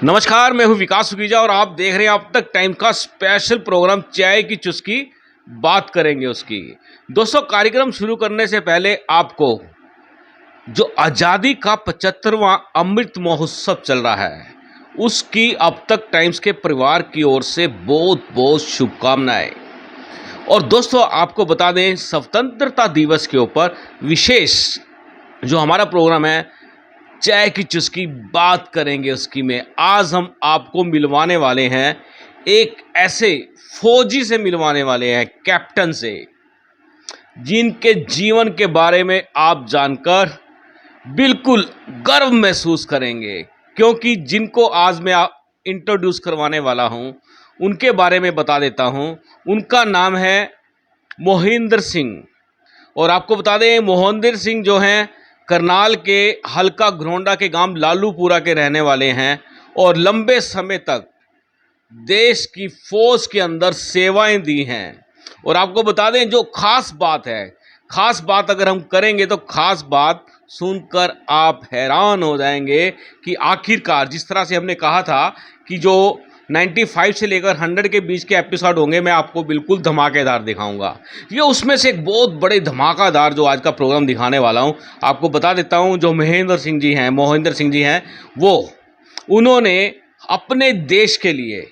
नमस्कार, मैं हूं विकास सुखीजा और आप देख रहे हैं अब तक टाइम का स्पेशल प्रोग्राम चाय की चुस्की। बात करेंगे उसकी। दोस्तों, कार्यक्रम शुरू करने से पहले आपको जो आज़ादी का 75वां अमृत महोत्सव चल रहा है उसकी अब तक टाइम्स के परिवार की ओर से बहुत बहुत शुभकामनाएं। और दोस्तों, आपको बता दें, स्वतंत्रता दिवस के ऊपर विशेष जो हमारा प्रोग्राम है चाय की चुस्की बात करेंगे उसकी में आज हम आपको मिलवाने वाले हैं एक ऐसे फौजी से, मिलवाने वाले हैं कैप्टन से, जिनके जीवन के बारे में आप जानकर बिल्कुल गर्व महसूस करेंगे। क्योंकि जिनको आज मैं इंट्रोड्यूस करवाने वाला हूं उनके बारे में बता देता हूं। उनका नाम है मोहिंदर सिंह। और आपको बता दें, मोहिंदर सिंह जो हैं करनाल के हल्का घरौंडा के गांव लालूपुरा के रहने वाले हैं और लंबे समय तक देश की फौज के अंदर सेवाएं दी हैं। और आपको बता दें, जो खास बात अगर हम करेंगे तो खास बात सुनकर आप हैरान हो जाएंगे कि आखिरकार जिस तरह से हमने कहा था कि जो 95 से लेकर 100 के बीच के एपिसोड होंगे, मैं आपको बिल्कुल धमाकेदार दिखाऊंगा। ये उसमें से एक बहुत बड़े धमाकेदार जो आज का प्रोग्राम दिखाने वाला हूं, आपको बता देता हूं। जो मोहिंदर सिंह जी हैं वो उन्होंने अपने देश के लिए,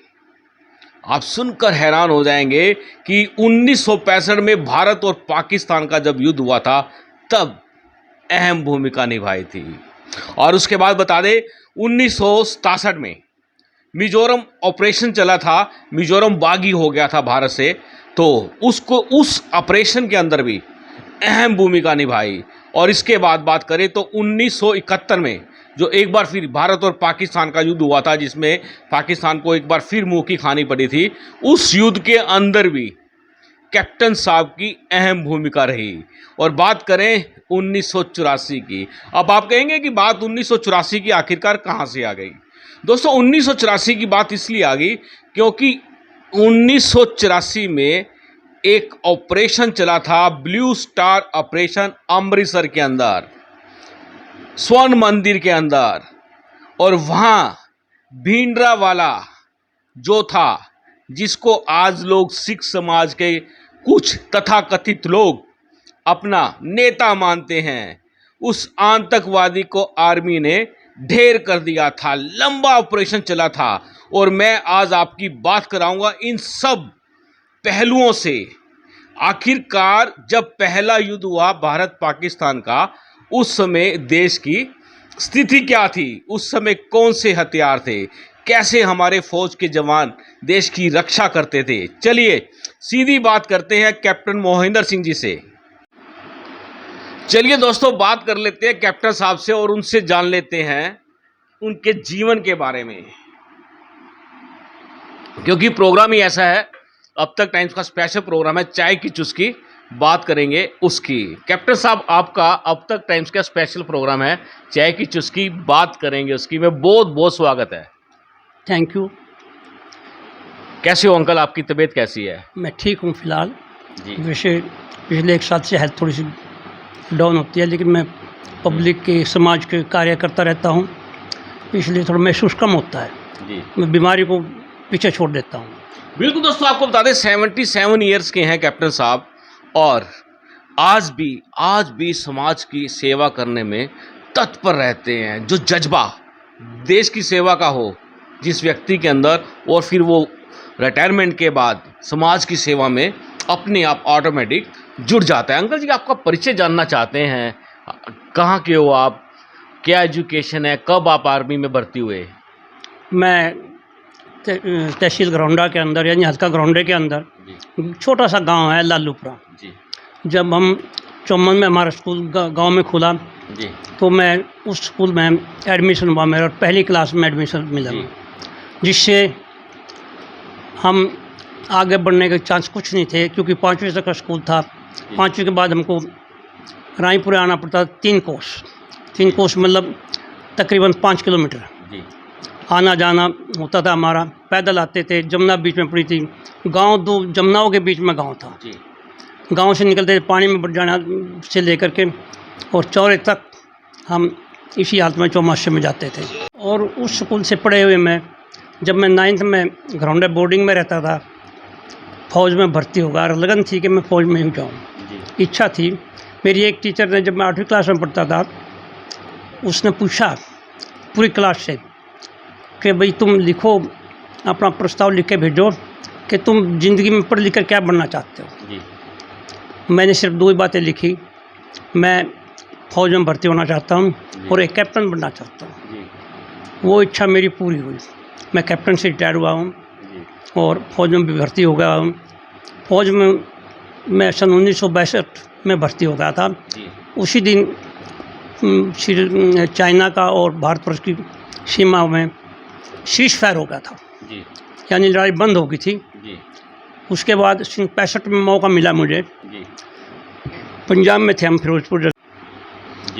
आप सुनकर हैरान हो जाएंगे कि 1965 में भारत और पाकिस्तान का जब युद्ध हुआ था तब अहम भूमिका निभाई थी। और उसके बाद बता दें, 1967 में मिजोरम ऑपरेशन चला था, मिजोरम बागी हो गया था भारत से, तो उस ऑपरेशन के अंदर भी अहम भूमिका निभाई। और इसके बाद बात करें तो 1971 में जो एक बार फिर भारत और पाकिस्तान का युद्ध हुआ था, जिसमें पाकिस्तान को एक बार फिर मुंह की खानी पड़ी थी, उस युद्ध के अंदर भी कैप्टन साहब की अहम भूमिका रही। और बात करें 1984 की, अब आप कहेंगे कि बात 1984 की आखिरकार कहाँ से आ गई। दोस्तों, 1984 की बात इसलिए आ गई क्योंकि 1984 में एक ऑपरेशन चला था, ब्लू स्टार ऑपरेशन, अमृतसर के अंदर, स्वर्ण मंदिर के अंदर। और वहाँ भिंडरावाला जो था, जिसको आज लोग सिख समाज के कुछ तथाकथित लोग अपना नेता मानते हैं, उस आतंकवादी को आर्मी ने ढेर कर दिया था। लंबा ऑपरेशन चला था और मैं आज आपकी बात कराऊंगा इन सब पहलुओं से। आखिरकार जब पहला युद्ध हुआ भारत पाकिस्तान का, उस समय देश की स्थिति क्या थी, उस समय कौन से हथियार थे, कैसे हमारे फौज के जवान देश की रक्षा करते थे। चलिए सीधी बात करते हैं कैप्टन मोहिंदर सिंह जी से। चलिए दोस्तों, बात कर लेते हैं कैप्टन साहब से और उनसे जान लेते हैं उनके जीवन के बारे में, क्योंकि प्रोग्राम ही ऐसा है। अब तक टाइम्स का स्पेशल प्रोग्राम है चाय की चुस्की, बात करेंगे उसकी। कैप्टन साहब, आपका अब तक टाइम्स का स्पेशल प्रोग्राम है चाय की चुस्की, बात करेंगे उसकी में बहुत बहुत स्वागत है। Thank you. कैसे हो अंकल, आपकी तबीयत कैसी है? मैं ठीक हूँ फिलहाल जी। वैसे पिछले एक साल से हेल्थ थोड़ी सी डाउन होती है, लेकिन मैं पब्लिक के, समाज के कार्य करता रहता हूँ, इसलिए थोड़ा महसूस कम होता है जी। मैं बीमारी को पीछे छोड़ देता हूँ। बिल्कुल दोस्तों, आपको बता दें 77 ईयर्स के हैं कैप्टन साहब और आज भी समाज की सेवा करने में तत्पर रहते हैं। जो जज्बा देश की सेवा का हो जिस व्यक्ति के अंदर, और फिर वो रिटायरमेंट के बाद समाज की सेवा में अपने आप ऑटोमेटिक जुड़ जाता है। अंकल जी, आपका परिचय जानना चाहते हैं, कहाँ के हो आप, क्या एजुकेशन है, कब आप आर्मी में भर्ती हुए? मैं तहसील घरौंडा के अंदर, यानी हल्का घरौंडे के अंदर छोटा सा गांव है लालूपुरा जी। जब हम 54 में हमारा स्कूल गांव में खुला जी, तो मैं उस स्कूल में एडमिशन हुआ मेरा, और पहली क्लास में एडमिशन मिला, जिससे हम आगे बढ़ने के चांस कुछ नहीं थे, क्योंकि 5वीं तक का स्कूल था। 5वीं के बाद हमको रायपुर आना पड़ता, 3 कोस मतलब तकरीबन 5 किलोमीटर जी। आना जाना होता था हमारा, पैदल आते थे। जमुना बीच में पड़ी थी, गांव 2 जमुनाओं के बीच में गांव था जी। गांव से निकलते थे, पानी में बढ़ जाना से लेकर के और चौरे तक हम इसी हालत में चौमासे में जाते थे। और उस स्कूल से पढ़े हुए मैं, जब मैं 9th में घरौंडा बोर्डिंग में रहता था, फ़ौज में भर्ती होगा और लगन थी कि मैं फ़ौज में ही जाऊँ, इच्छा थी मेरी। एक टीचर ने, जब मैं 8वीं क्लास में पढ़ता था, उसने पूछा पूरी क्लास से कि भाई तुम लिखो, अपना प्रस्ताव लिख के भेजो कि तुम ज़िंदगी में पढ़ लिख कर क्या बनना चाहते हो। मैंने सिर्फ 2 ही बातें लिखी, मैं फ़ौज में भर्ती होना चाहता हूँ और एक कैप्टन बनना चाहता हूँ। वो इच्छा मेरी पूरी हुई। मैं कैप्टन से रिटायर हुआ हूँ और फ़ौज में भी भर्ती हो गया हूँ। फ़ौज में मैं सन 1962 में भर्ती हो गया था। उसी दिन चाइना का और भारतवर्ष की सीमा में सीज फायर हो गया था, यानी लड़ाई बंद हो गई थी। उसके बाद सन 65 में मौका मिला मुझे, पंजाब में थे हम, फिरोजपुर।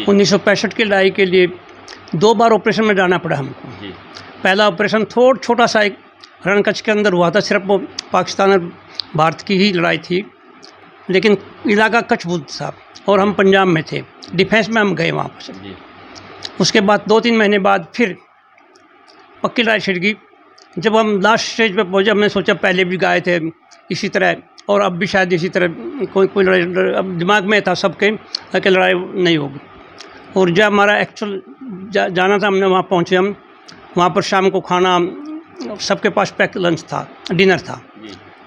1965 की लड़ाई के लिए 2 बार ऑपरेशन में जाना पड़ा हमको। पहला ऑपरेशन छोटा सा एक रणकच्छ के अंदर हुआ था, सिर्फ वो पाकिस्तान और भारत की ही लड़ाई थी, लेकिन इलाका कच्छबुद्ध था और हम पंजाब में थे, डिफेंस में हम गए वहाँ पर। उसके बाद 2-3 महीने बाद फिर पक्की लड़ाई छिड़ गई। जब हम लास्ट स्टेज पे पहुँचे, हमने सोचा पहले भी गए थे इसी तरह और अब भी शायद इसी तरह कोई लड़ाई, अब दिमाग में था सबके कि लड़ाई नहीं होगी। और जब हमारा एक्चुअल जाना था, हमने वहाँ पहुँचे। हम वहाँ पर शाम को खाना, सबके पास पैक लंच था, डिनर था,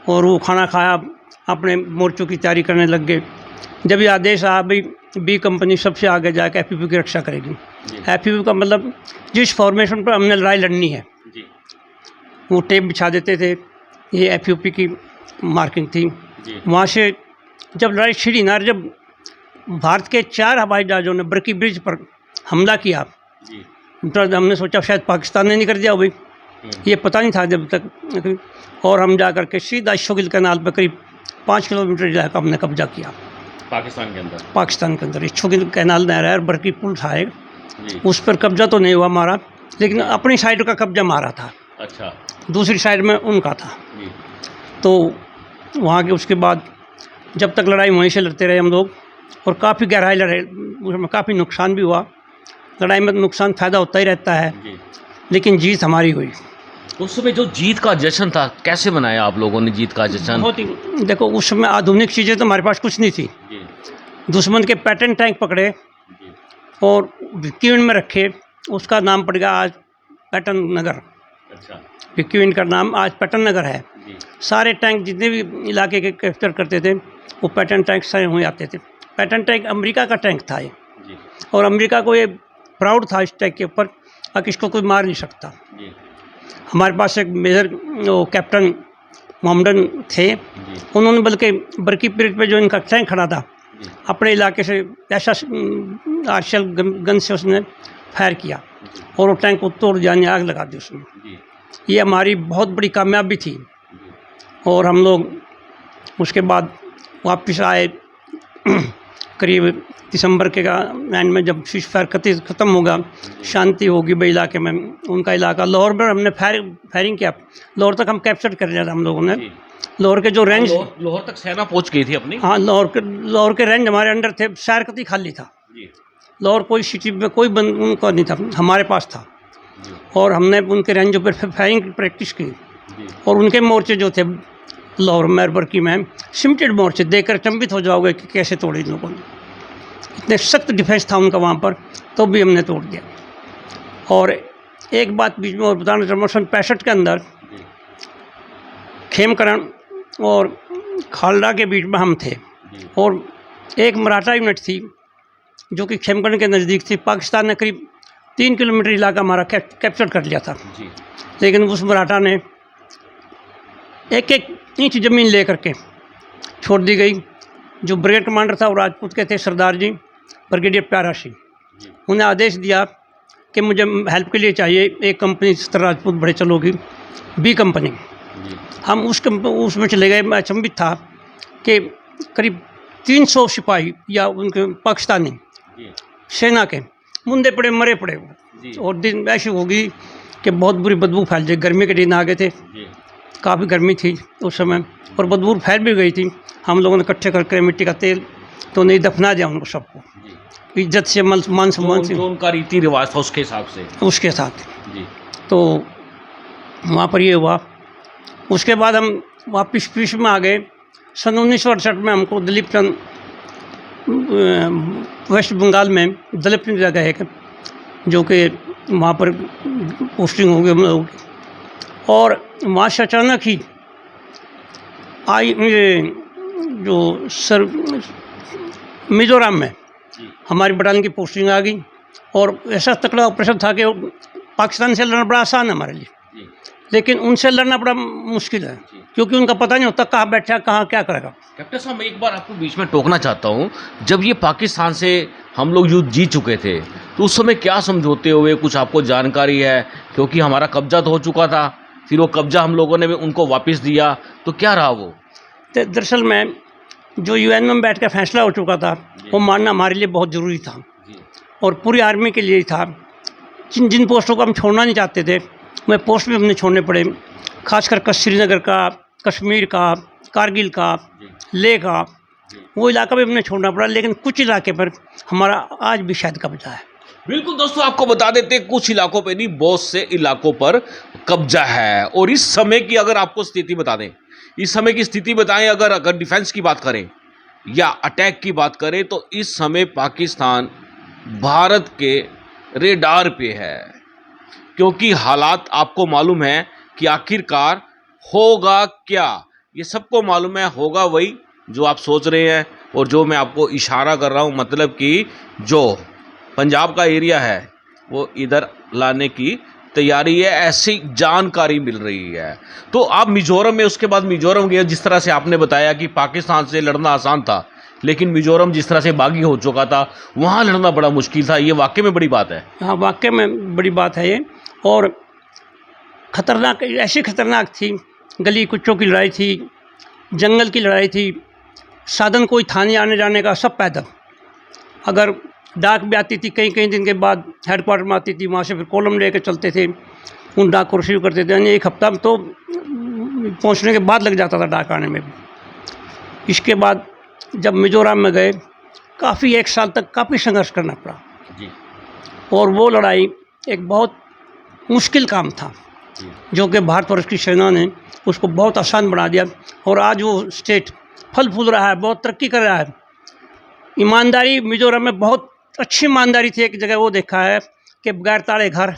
और वो खाना खाया, अपने मोर्चों की तैयारी करने लग गए। जब ये आदेश आया भाई बी कंपनी सबसे आगे जाकर एफपीपी की रक्षा करेगी। एफपीपी का मतलब जिस फॉर्मेशन पर हमने लड़ाई लड़नी है, वो टेप बिछा देते थे, ये एफपीपी की मार्किंग थी। वहाँ से जब लड़ाई छिड़ी ना, जब भारत के 4 हवाई जहाज़ों ने बरकी ब्रिज पर हमला किया, तो हमने सोचा शायद पाकिस्तान ने नहीं कर दिया भाई, ये पता नहीं था जब तक। और हम जा कर के सीधा शोगिल कैनाल पर करीब 5 किलोमीटर जाकर हमने कब्जा किया पाकिस्तान के अंदर। शोगिल कैनाल नहर है और बरकी पुल था एक, उस पर कब्जा तो नहीं हुआ हमारा, लेकिन अपनी साइड का कब्जा मारा था। अच्छा। दूसरी साइड में उनका था। तो वहाँ के उसके बाद जब तक लड़ाई वहीं से लड़ते रहे हम लोग, और काफ़ी गहराई लड़े, उसमें काफ़ी नुकसान भी हुआ। लड़ाई में नुकसान फ़ायदा होता ही रहता है, लेकिन जीत हमारी हुई। उस समय जो जीत का जश्न था, कैसे मनाया आप लोगों ने जीत का जश्न? बहुत ही, देखो उस समय आधुनिक चीज़ें तो हमारे पास कुछ नहीं थी। दुश्मन के पैटर्न टैंक पकड़े और भिक्कीविंड में रखे, उसका नाम पड़ गया आज पैटर्न नगर। अच्छा। भिक्कीविंड का नाम आज पैटर्न नगर है। सारे टैंक जितने भी इलाके के कैप्चर करते थे, वो पैटर्न टैंक सारे हुए आते थे। पैटर्न टैंक अमेरिका का टैंक था ये, और अमेरिका को ये प्राउड था इस टैंक के ऊपर कि इसको कोई मार नहीं सकता। हमारे पास एक मेजर कैप्टन मोहम्मदन थे, उन्होंने बल्कि बरकी ब्रिज पे जो इनका टैंक खड़ा था, अपने इलाके से ऐसा आर्शल गन से उसने फायर किया और वो टैंक को तोड़ दिया, आग लगा दी उसमें। ये हमारी बहुत बड़ी कामयाबी थी। और हम लोग उसके बाद वापस आए करीब दिसंबर के एंड में, जब सीज फायर ख़त्म होगा, शांति होगी भाई इलाके में। उनका इलाका लाहौर में हमने फायरिंग किया, लाहौर तक हम कैप्चर कर लिया था हम लोगों ने। लाहौर के जो रेंज, लाहौर तक सेना पहुंच गई थी अपनी। हाँ, लाहौर के रेंज हमारे अंडर थे, शहर कती खाली था। लाहौर कोई सिटी में कोई बंद उनका नहीं था, हमारे पास था। और हमने उनके रेंजों पर फायरिंग की प्रैक्टिस की, और उनके मोर्चे जो थे लाहौर में बरकी में, सिमटेड मोर्चे, देखकर चंबित हो जाओगे कि कैसे तोड़े इन लोगों ने। इतने सख्त डिफेंस था उनका वहाँ पर, तो भी हमने तोड़ दिया। और एक बात बीच में और बताना चाहूँगा, सन 65 के अंदर खेमकरण और खालड़ा के बीच में हम थे, और एक मराठा यूनिट थी जो कि खेमकरण के नज़दीक थी। पाकिस्तान ने करीब 3 किलोमीटर इलाका हमारा कैप्चर कर लिया था, लेकिन उस मराठा ने एक इंच ज़मीन ले करके छोड़ दी गई। जो ब्रिगेड कमांडर था वो राजपूत के थे, सरदार जी, ब्रिगेडियर प्यारा सिंह। उन्हें आदेश दिया कि मुझे हेल्प के लिए चाहिए एक कंपनी, 70 राजपूत बड़े चलोगी, बी कंपनी। हम उसमें चले गए। मैं अचंभित था कि करीब 300 सिपाही या उनके पाकिस्तानी सेना के मुंदे पड़े, मरे पड़े। और दिन ऐसी होगी कि बहुत बुरी बदबू फैल जाए। गर्मी के दिन आ गए थे, काफ़ी गर्मी थी उस समय, और बदबू फैल भी गई थी। हम लोगों ने इकट्ठे करके मिट्टी का तेल तो नहीं दफना दिया उनको सबको, इज्जत से मान सम्मान से, जो उनका रीति रिवाज था उसके हिसाब से। उसके साथ। जी तो वहाँ पर ये हुआ। उसके बाद हम वापस पीस में आ गए। सन 1968 में हमको दिलीप चंद वेस्ट बंगाल में दलित की जगह है जो कि वहाँ पर पोस्टिंग हो गई हम लोगों की। और वहाँ से अचानक ही ये जो सर मिज़ोरम में हमारी बटालियन की पोस्टिंग आ गई। और ऐसा तकड़ा ऑपरेशन था कि पाकिस्तान से लड़ना बड़ा आसान है हमारे लिए, लेकिन उनसे लड़ना बड़ा मुश्किल है क्योंकि उनका पता नहीं होता कहाँ बैठा कहाँ क्या करेगा। कैप्टन साहब, मैं एक बार आपको बीच में टोकना चाहता हूँ। जब ये पाकिस्तान से हम लोग युद्ध जीत चुके थे तो उस समय क्या समझौते हुए, कुछ आपको जानकारी है? क्योंकि हमारा कब्जा तो हो चुका था, फिर वो कब्जा हम लोगों ने भी उनको वापस दिया, तो क्या रहा वो? तो दरअसल में जो यूएन में बैठ कर फैसला हो चुका था वो मानना हमारे लिए बहुत ज़रूरी था और पूरी आर्मी के लिए ही था। जिन पोस्टों को हम छोड़ना नहीं चाहते थे वह पोस्ट भी हमने छोड़ने पड़े, खासकर श्रीनगर का, कश्मीर का, कारगिल का, लेह का, वो इलाका भी हमने छोड़ना पड़ा। लेकिन कुछ इलाके पर हमारा आज भी शायद कब्जा है। बिल्कुल दोस्तों, आपको बता देते हैं कुछ इलाकों पे नहीं, बहुत से इलाकों पर कब्जा है। और इस समय की अगर आपको स्थिति बता दें, इस समय की स्थिति बताएं, अगर डिफेंस की बात करें या अटैक की बात करें, तो इस समय पाकिस्तान भारत के रेडार पे है। क्योंकि हालात आपको मालूम है कि आखिरकार होगा क्या, ये सबको मालूम है। होगा वही जो आप सोच रहे हैं और जो मैं आपको इशारा कर रहा हूँ, मतलब कि जो पंजाब का एरिया है वो इधर लाने की तैयारी है, ऐसी जानकारी मिल रही है। तो आप मिजोरम में, उसके बाद मिजोरम गए, जिस तरह से आपने बताया कि पाकिस्तान से लड़ना आसान था, लेकिन मिजोरम जिस तरह से बागी हो चुका था, वहाँ लड़ना बड़ा मुश्किल था। ये वाकई में बड़ी बात है। हाँ, वाकई में बड़ी बात है ये। और ख़तरनाक, ऐसी ख़तरनाक थी, गली कुच्चों की लड़ाई थी, जंगल की लड़ाई थी, साधन कोई था नहीं आने जाने का, सब पैदल। अगर डाक भी आती थी कई दिन के बाद, हेडक्वार्टर में आती थी, वहाँ से फिर कॉलम लेकर चलते थे, उन डाक को रिसीव करते थे। यानी एक हफ्ता तो पहुँचने के बाद लग जाता था डाक आने में भी। इसके बाद जब मिजोरम में गए, काफ़ी 1 साल तक काफ़ी संघर्ष करना पड़ा जी। और वो लड़ाई एक बहुत मुश्किल काम था जो कि भारतवर्ष की सेना ने उसको बहुत आसान बना दिया। और आज वो स्टेट फल फूल रहा है, बहुत तरक्की कर रहा है। ईमानदारी मिजोरम में बहुत अच्छी ईमानदारी थी। एक जगह वो देखा है कि बगैर ताले घर,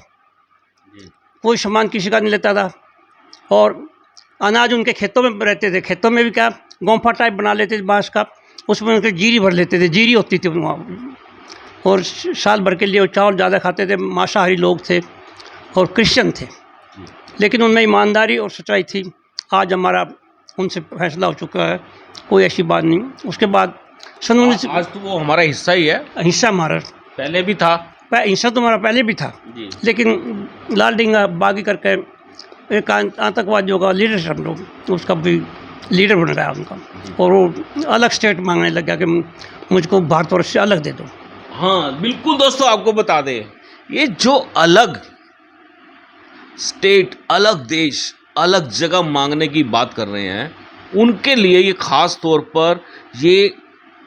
कोई सामान किसी का नहीं लेता था। और अनाज उनके खेतों में रहते थे, खेतों में भी क्या गोंफा टाइप बना लेते थे बांस का, उसमें उनके जीरी भर लेते थे, जीरी होती थी वहाँ। और साल भर के लिए वो चावल ज़्यादा खाते थे। मांसाहारी लोग थे और क्रिश्चियन थे, लेकिन उनमें ईमानदारी और सच्चाई थी। आज हमारा उनसे फैसला हो चुका है, कोई ऐसी बात नहीं। उसके बाद सन 19 आज तो वो हमारा हिस्सा ही है। हिस्सा हमारा पहले भी था। हिस्सा तो हमारा पहले भी था जी। लेकिन लाल डिंगा बागी करके एक आतंकवादियों का लीडर, हम लोग उसका भी लीडर बन रहा है उनका। और वो अलग स्टेट मांगने लग गया कि मुझको भारतवर्ष से अलग दे दो। हाँ बिल्कुल दोस्तों, आपको बता दें, ये जो अलग स्टेट, अलग देश, अलग जगह मांगने की बात कर रहे हैं, उनके लिए ये ख़ास तौर पर ये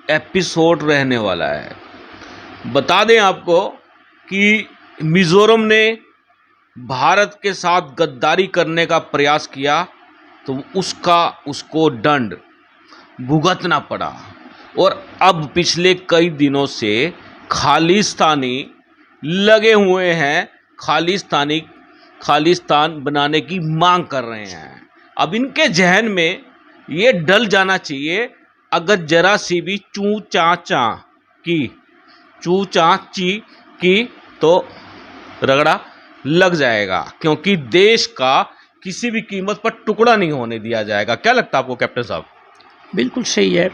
एपिसोड रहने वाला है। बता दें आपको कि मिज़ोरम ने भारत के साथ गद्दारी करने का प्रयास किया तो उसको दंड भुगतना पड़ा। और अब पिछले कई दिनों से खालिस्तानी लगे हुए हैं, खालिस्तान बनाने की मांग कर रहे हैं। अब इनके जहन में ये डल जाना चाहिए, अगर जरा सी भी चू चा ची की तो रगड़ा लग जाएगा, क्योंकि देश का किसी भी कीमत पर टुकड़ा नहीं होने दिया जाएगा। क्या लगता है आपको कैप्टन साहब? बिल्कुल सही है।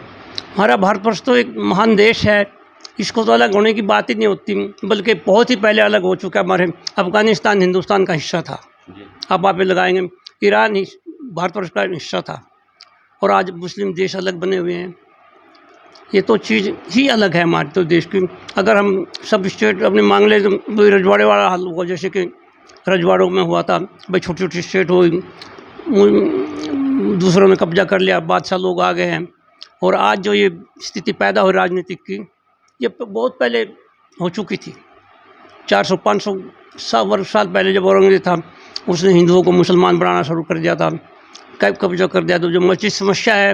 हमारा भारतवर्ष तो एक महान देश है, इसको तो अलग होने की बात ही नहीं होती, बल्कि बहुत ही पहले अलग हो चुका है। हमारे अफ़गानिस्तान हिंदुस्तान का हिस्सा था, अब आप लगाएंगे ईरान ही भारतवर्ष का हिस्सा था, और आज मुस्लिम देश अलग बने हुए हैं। ये तो चीज़ ही अलग है हमारे तो देश की। अगर हम सब स्टेट अपने मांग ले तो वही रजवाड़े वाला हाल हुआ, जैसे कि रजवाड़ों में हुआ था भाई, छोटी छोटी स्टेट हो, दूसरों ने कब्जा कर लिया, बादशाह लोग आ गए हैं। और आज जो ये स्थिति पैदा हुई राजनीतिक की, ये बहुत पहले हो चुकी थी। 400-500 साल पहले जब औरंगजेब था, उसने हिंदुओं को मुसलमान बनाना शुरू कर दिया था, कैब कब्जा कर दिया। तो जो मस्जिद समस्या है,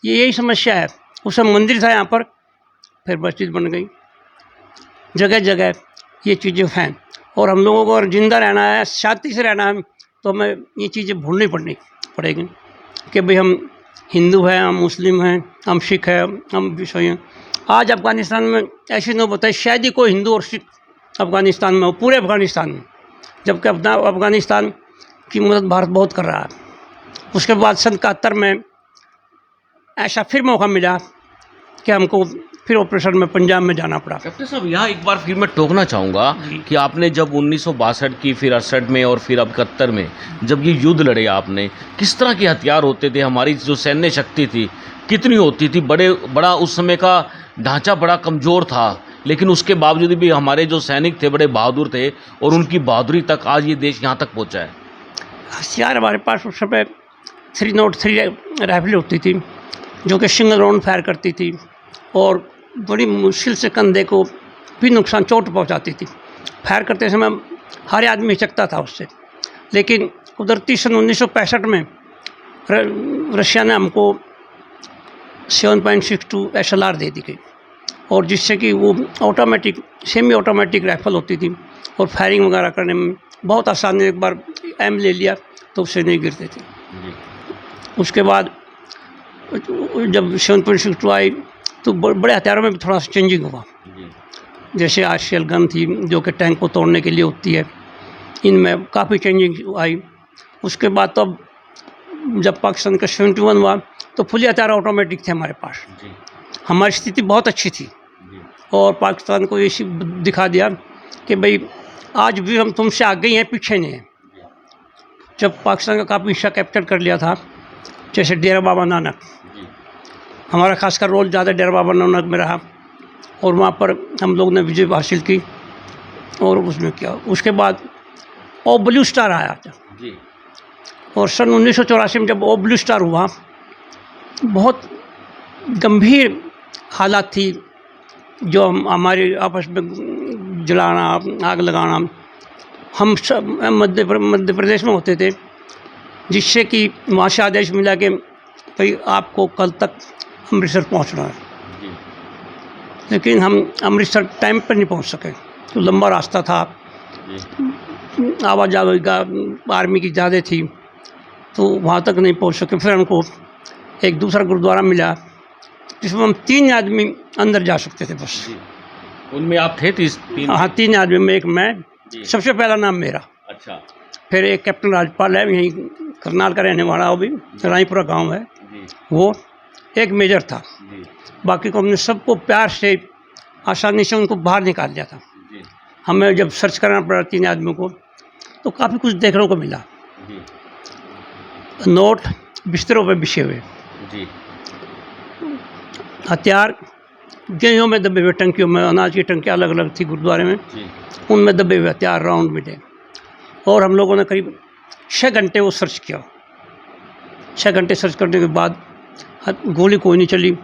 ये यही समस्या है। उस समय मंदिर था यहाँ पर, फिर मस्जिद बन गई। जगह जगह ये चीज़ें हैं, और हम लोगों को अगर ज़िंदा रहना है, शांति से रहना है, तो हमें ये चीज़ें भूलनी पड़ेगी कि भाई हम हिंदू हैं, हम मुस्लिम हैं, हम सिख हैं, हम ईसाई हैं। आज अफ़गानिस्तान में ऐसी नौबत है, शायद ही कोई हिंदू और सिख अफ़गानिस्तान में हो, पूरे अफ़गानिस्तान में, जबकि अपना अफ़गानिस्तान की मदद भारत बहुत कर रहा है। उसके बाद सन 71 में ऐसा फिर मौका मिला कि हमको फिर ऑपरेशन में पंजाब में जाना पड़ा। कैप्टन साहब, यहाँ एक बार फिर मैं टोकना चाहूँगा कि आपने जब 1962 की, फिर 68 में और फिर अब 71 में जब ये युद्ध लड़े आपने, किस तरह के हथियार होते थे? हमारी जो सैन्य शक्ति थी कितनी होती थी? बड़ा उस समय का ढांचा बड़ा कमज़ोर था, लेकिन उसके बावजूद भी हमारे जो सैनिक थे बड़े बहादुर थे, और उनकी बहादुरी तक आज ये देश यहाँ तक पहुँचा है। हथियार हमारे पास उस समय 303 राइफल होती थी, जो कि सिंगल राउंड फायर करती थी और बड़ी मुश्किल से कंधे को भी नुकसान, चोट पहुंचाती थी। फायर करते समय हर आदमी हिचकता था उससे। लेकिन कुदरती सन 1965 में रशिया ने हमको 7.62 SLR दे दी गई, और जिससे कि वो ऑटोमेटिक, सेमी ऑटोमेटिक राइफल होती थी और फायरिंग वगैरह करने में बहुत आसानी। एक बार एम ले लिया तो उससे नहीं गिरते थे। उसके बाद जब 7.62 आई तो बड़े हथियारों में भी थोड़ा सा चेंजिंग हुआ। जैसे आरसीएल गन थी, जो कि टैंक को तोड़ने के लिए होती है, इनमें काफ़ी चेंजिंग आई। उसके बाद तो जब पाकिस्तान का 71 हुआ तो फुली हथियार ऑटोमेटिक थे हमारे पास। हमारी स्थिति बहुत अच्छी थी, और पाकिस्तान को ये दिखा दिया कि भाई आज भी हम तुमसे आगे ही हैं, पीछे नहीं हैं। जब पाकिस्तान का काफ़ी हिस्सा कैप्चर कर लिया था, जैसे डेरा बाबा नानक, हमारा खासकर रोल ज़्यादा डेरा बाबा नानक में रहा, और वहाँ पर हम लोग ने विजय हासिल की और उसमें किया। उसके बाद ओ ब्लू स्टार आया था, और सन 1984 में जब ओ ब्लू स्टार हुआ, बहुत गंभीर हालात थी, जो हमारे आपस में जलाना, आग लगाना। हम सब मध्य प्रदेश में होते थे, जिससे कि वहाँ से आदेश मिला कि भाई आपको कल तक अमृतसर पहुँचना है। लेकिन हम अमृतसर टाइम पर नहीं पहुँच सके, तो लंबा रास्ता था, आवाजाही का आर्मी की ज़्यादा थी, तो वहाँ तक नहीं पहुँच सके। फिर हमको एक दूसरा गुरुद्वारा मिला, जिसमें हम 3 आदमी अंदर जा सकते थे बस। उनमें आप थे? 3? हाँ, 3 आदमी में एक मैं, सबसे पहला नाम मेरा। अच्छा। फिर एक कैप्टन राजपाल है, यहीं करनाल का रहने वाला, वो भी रानीपुरा गांव है वो। एक मेजर था, बाकी को हमने सबको प्यार से, आसानी से उनको बाहर निकाल दिया था। हमें जब सर्च करना पड़ा 3 आदमियों को, तो काफ़ी कुछ देखने को मिला। नोट बिस्तरों पे बिछे हुए, हथियार गेहूँ में दबे हुए, टंकियों में, अनाज की टंकियाँ अलग अलग थी गुरुद्वारे में, उनमें दबे हुए हथियार राउंड मिले। और हम लोगों ने करीब 6 घंटे वो सर्च किया। 6 घंटे सर्च करने के बाद गोली कोई नहीं चली,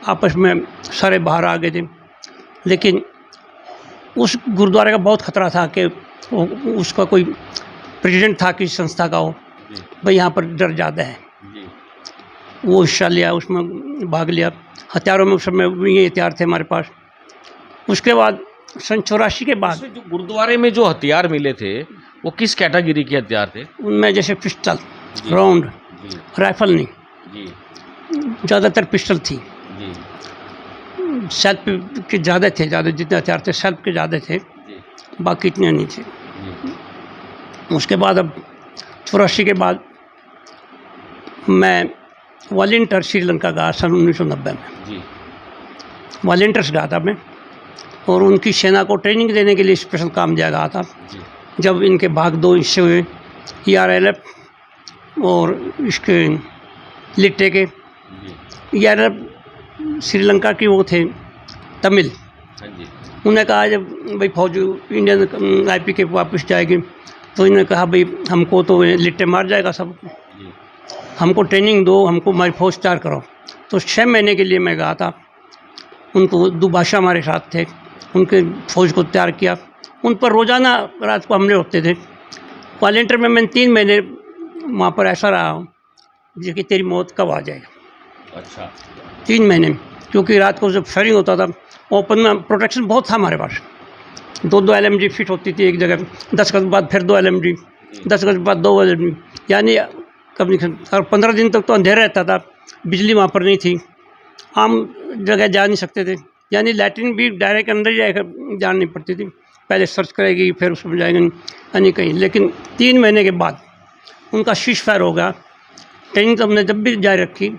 आपस में सारे बाहर आ गए थे। लेकिन उस गुरुद्वारे का बहुत ख़तरा था कि उसका कोई प्रेसिडेंट था किसी संस्था का, हो भाई यहाँ पर डर ज़्यादा है, वो हिस्सा लिया, उसमें भाग लिया। हथियारों में उस समय ये हथियार थे हमारे पास। उसके बाद सन 84 के बाद जो गुरुद्वारे में जो हथियार मिले थे, वो किस कैटेगरी के हथियार थे? उनमें जैसे पिस्टल, राउंड, राइफल नहीं, ज़्यादातर पिस्टल थी। सेल्फ के ज़्यादा थे, ज़्यादा जितने हथियार थे सेल्फ के ज़्यादा थे, बाकी इतने नहीं थे। उसके बाद अब 84 के बाद मैं वॉलंटियर श्रीलंका गया सन 1990 में। वॉलंटियर्स गया था मैं, और उनकी सेना को ट्रेनिंग देने के लिए स्पेशल काम दिया गया था। जब इनके भाग 2 हिस्से हुए, ERLF और इसके लिट्टे के। ERLF श्रीलंका की वो थे तमिल, उन्होंने कहा जब भाई फौज इंडियन IP के वापस जाएगी, तो इन्होंने कहा भाई हमको तो लिट्टे मार जाएगा सब, हमको ट्रेनिंग दो, हमको हमारी फौज तैयार करो। तो 6 महीने के लिए मैं गया था, उनको दो बादशाह हमारे साथ थे, उनके फ़ौज को तैयार किया। उन पर रोज़ाना रात को हमले होते थे। वॉलंटियर में मैं 3 महीने वहाँ पर ऐसा रहा हूँ जो कि तेरी मौत कब आ जाए। अच्छा। 3 महीने, क्योंकि रात को जब फायरिंग होता था, ओपन में प्रोटेक्शन बहुत था हमारे पास। 2-2 LMG फिट होती थी एक जगह, 10 गज बाद फिर 2 LMG, 10 गज बाद 2 LMG, यानी कभी 15 दिन तक तो अंधेरा रहता था। बिजली वहाँ पर नहीं थी, आम जगह जा नहीं सकते थे, यानी लैट्रिन भी डायरेक्ट अंदर ही जानी पड़ती थी। पहले सर्च करेगी, फिर उसमें जाएगी, यानी कहीं। लेकिन 3 महीने के बाद उनका शीश फायर हो गया। ट्रेनिंग तो हमने जब भी जारी रखी,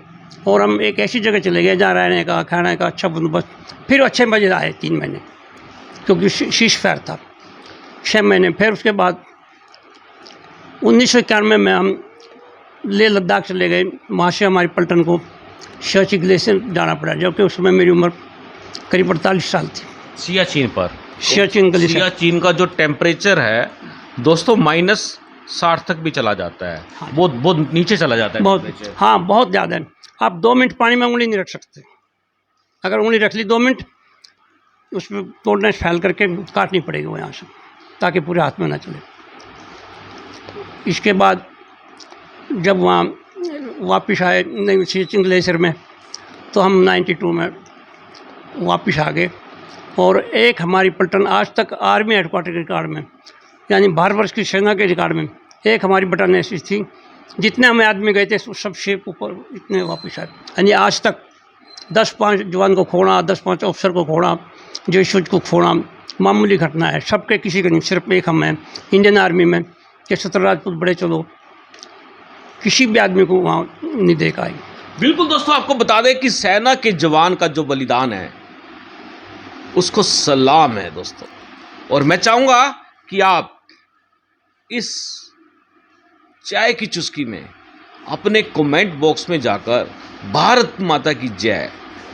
और हम एक ऐसी जगह चले गए जहाँ रहने का, खाने का अच्छा बंदोबस्त। फिर अच्छे मजे आए 3 महीने, क्योंकि शीश फायर था। 6 महीने फिर उसके बाद 1991 में हम लेह लद्दाख चले गए। वहाँ से हमारी पलटन को शाची ग्लेशियर जाना पड़ा, जबकि उस समय मेरी उम्र करीब 48 साल थी। सियाचिन पर, सियाचिन ग्लेशियर, सियाचिन का जो टेम्परेचर है दोस्तों -60 तक भी चला जाता है। हाँ। बहुत बहुत नीचे चला जाता है बहुत, टेम्परेचर। हाँ बहुत ज़्यादा है। आप 2 मिनट पानी में उंगली नहीं रख सकते। अगर उंगली रख ली 2 मिनट, उसमें कोऑर्डिनेट फैल करके काटनी पड़ेगी वो यहाँ से, ताकि पूरे हाथ में ना चले। इसके बाद जब वहाँ वापस आए सियाचिन ग्लेशियर में, तो हम 92 में वापस आ गए। और एक हमारी पलटन आज तक आर्मी हेडक्वार्टर के रिकॉर्ड में, यानी भारतवर्ष की सेना के रिकॉर्ड में, एक हमारी बटालियन ऐसी थी, जितने हमें आदमी गए थे सब शेप ऊपर इतने वापस आए। यानी आज तक 10-5 जवान को खोना, 10-5 ऑफिसर को खोना, जयसूज को खोना मामूली घटना है। सबके किसी का नहीं, सिर्फ एक हम हैं इंडियन आर्मी में कि 17 राजपूत बड़े चलो, किसी भी आदमी को वहाँ नहीं देखा है। बिल्कुल दोस्तों, आपको बता दें कि सेना के जवान का जो बलिदान है उसको सलाम है दोस्तों। और मैं चाहूँगा कि आप इस चाय की चुस्की में अपने कमेंट बॉक्स में जाकर भारत माता की जय,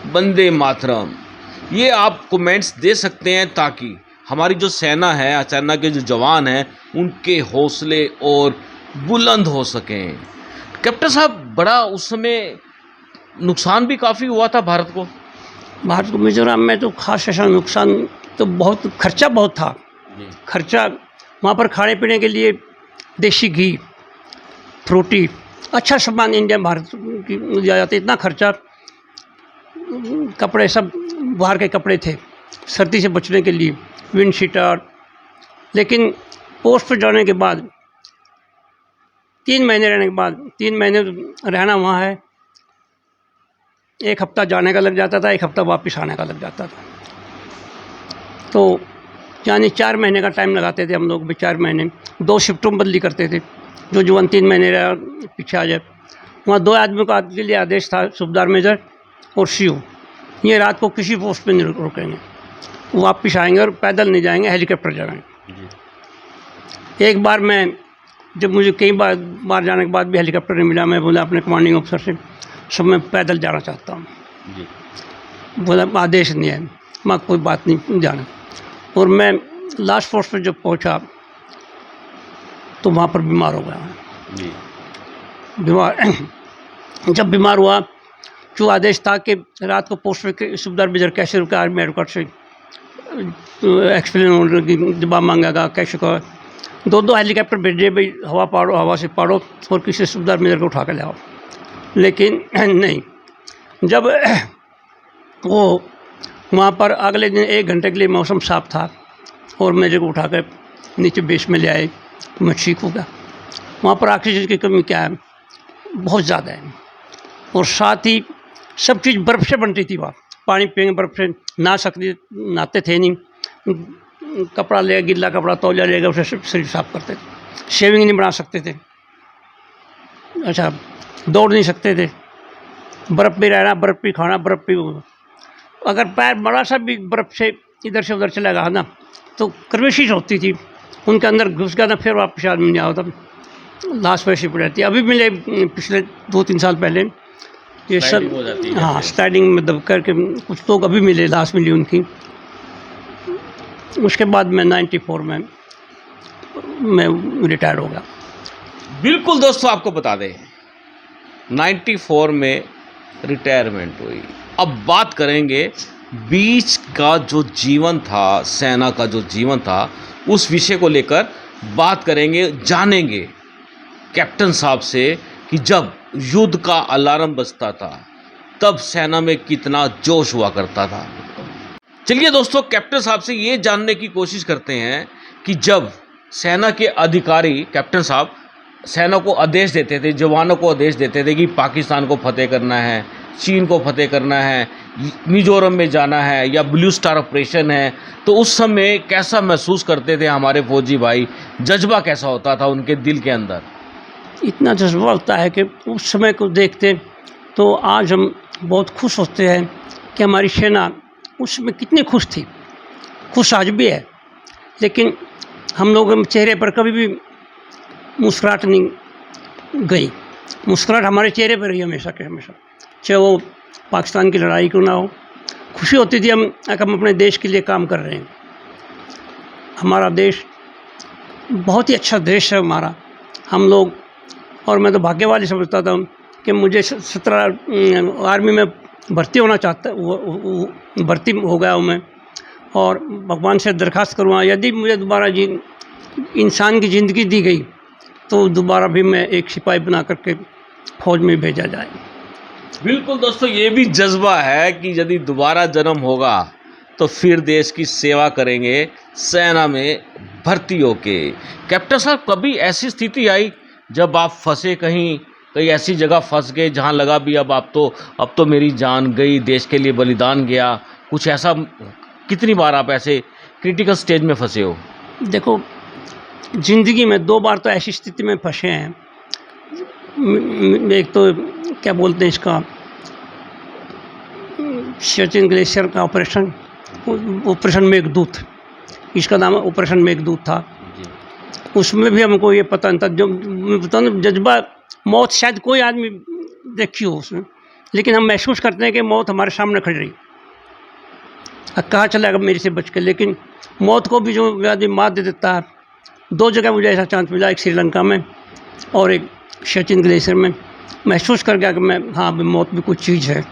वंदे मातरम, ये आप कमेंट्स दे सकते हैं, ताकि हमारी जो सेना है, सेना के जो जवान हैं, उनके हौसले और बुलंद हो सकें। कैप्टन साहब, बड़ा उस समय नुकसान भी काफ़ी हुआ था भारत को। भारत को मिजोरम में तो खास ऐसा नुकसान तो बहुत, खर्चा बहुत था। खर्चा वहाँ पर खाने पीने के लिए देसी घी, फ्रूटी, अच्छा सामान इंडिया भारत की दिया जाता, इतना खर्चा। कपड़े सब बाहर के कपड़े थे सर्दी से बचने के लिए, विंड शीटर। लेकिन पोस्ट पर जाने के बाद 3 महीने रहने के बाद, 3 महीने रहना वहाँ है, 1 हफ्ता जाने का लग जाता था, 1 हफ्ता वापस आने का लग जाता था। तो यानी 4 महीने का टाइम लगाते थे हम लोग भी। 4 महीने 2 शिफ्टों में बदली करते थे। जो जवान 3 महीने रहा पीछे आ जाए। वहाँ 2 आदमियों का के लिए आदेश था, सूबेदार मेजर और CO। ये रात को किसी पोस्ट पे नहीं रुकेंगे, वापस आएंगे और पैदल नहीं जाएंगे, हेलीकॉप्टर जाएंगे। एक बार मैं, जब मुझे कई बार जाने के बाद भी हेलीकॉप्टर नहीं मिला, मैं बोला अपने कमांडिंग अफसर से, सब मैं पैदल जाना चाहता हूँ। बोला आदेश नहीं है। मैं कोई बात नहीं, जाना। और मैं लास्ट पोस्ट पर जब पहुँचा तो वहाँ पर बीमार हो गया। जब बीमार हुआ, जो आदेश था कि रात को पोस्ट पे सूबेदार मेजर कैसे रुका, आर्मी हेडक्वार्टर से एक्सप्लेन ऑर्डर की जवाब मांगेगा, कैसे का 2-2 हेलीकॉप्टर भेजे, भाई हवा पाड़ो, हवा से पाड़ो और किसी सूबेदार मेजर को उठा के ले आओ। लेकिन नहीं, जब वो वहाँ पर अगले दिन 1 घंटे के लिए मौसम साफ था और मेरे को उठा कर नीचे बेस में ले आए, तो मैं ठीक हो गया। वहाँ पर ऑक्सीजन की कमी क्या है, बहुत ज़्यादा है। और साथ ही सब चीज़ बर्फ़ से बनती थी। वहाँ पानी पिएंगे बर्फ़ से, नहा सकते, नहाते थे नहीं, कपड़ा ले, गिल्ला कपड़ा तौलिया लेगा, उसे शरीर साफ करते थे। शेविंग नहीं बना सकते थे, अच्छा दौड़ नहीं सकते थे, बर्फ़ भी रहना, बर्फ़ भी खाना, बर्फ़ भी। अगर पैर बड़ा सा भी बर्फ़ से इधर से उधर चला गया ना, तो क्रवेशिश होती थी, उनके अंदर घुस गया था, फिर वापस आदमी नहीं आता, लाश वैसी पड़ जाती है। अभी मिले पिछले 2-3 साल पहले ये सब, हाँ स्लाइडिंग में दब करके कुछ लोग अभी मिले, लाश मिली उनकी। उसके बाद मैं 94 में मैं रिटायर हो गया। बिल्कुल दोस्तों, आपको बता दें 94 में रिटायरमेंट हुई। अब बात करेंगे बीच का जो जीवन था, सेना का जो जीवन था, उस विषय को लेकर बात करेंगे, जानेंगे कैप्टन साहब से कि जब युद्ध का अलार्म बजता था तब सेना में कितना जोश हुआ करता था। चलिए दोस्तों, कैप्टन साहब से ये जानने की कोशिश करते हैं कि जब सेना के अधिकारी कैप्टन साहब सेना को आदेश देते थे, जवानों को आदेश देते थे कि पाकिस्तान को फतेह करना है, चीन को फतेह करना है, मिजोरम में जाना है या ब्लू स्टार ऑपरेशन है, तो उस समय कैसा महसूस करते थे हमारे फौजी भाई? जज्बा कैसा होता था उनके दिल के अंदर? इतना जज्बा होता है कि उस समय को देखते तो आज हम बहुत खुश होते हैं कि हमारी सेना उसमें कितनी खुश थी। खुश आज भी है, लेकिन हम लोगों के चेहरे पर कभी भी मुस्कुराहट नहीं गई। मुस्कुराहट हमारे चेहरे पर रही हमेशा के हमेशा, चाहे वो पाकिस्तान की लड़ाई क्यों ना हो। खुशी होती थी हम अपने देश के लिए काम कर रहे हैं। हमारा देश बहुत ही अच्छा देश है हमारा। हम लोग, और मैं तो भाग्यवाली समझता था कि मुझे 17 आर्मी में भर्ती होना चाहता, भर्ती हो गया हूँ मैं, और भगवान से दरख्वास्त करूँगा यदि मुझे दोबारा इंसान की ज़िंदगी दी गई तो दोबारा भी मैं एक सिपाही बना करके फौज में भेजा जाए। बिल्कुल दोस्तों, ये भी जज्बा है कि यदि दोबारा जन्म होगा तो फिर देश की सेवा करेंगे सेना में भर्ती होके। कैप्टन साहब, कभी ऐसी स्थिति आई जब आप फंसे कहीं ऐसी जगह फंस गए जहाँ लगा भी अब तो मेरी जान गई, देश के लिए बलिदान गया, कुछ ऐसा? कितनी बार आप ऐसे क्रिटिकल स्टेज में फंसे हो? देखो, ज़िंदगी में 2 बार तो ऐसी स्थिति में फंसे हैं। एक तो क्या बोलते हैं इसका, सचिन ग्लेशियर का ऑपरेशन मेघदूत, इसका नाम ऑपरेशन मेघदूत था। उसमें भी हमको ये पता नहीं था, जो पता नहीं जज्बा मौत शायद कोई आदमी देखी हो उसमें, लेकिन हम महसूस करते हैं कि मौत हमारे सामने खड़ी रही। अब कहाँ चला गया मेरे से बच के, लेकिन मौत को भी जो आदमी मात दे देता है। 2 जगह मुझे ऐसा चांस मिला, एक श्रीलंका में और एक सचिन ग्लेशियर में। महसूस कर गया कि मैं, हाँ, मौत भी कुछ चीज़ है,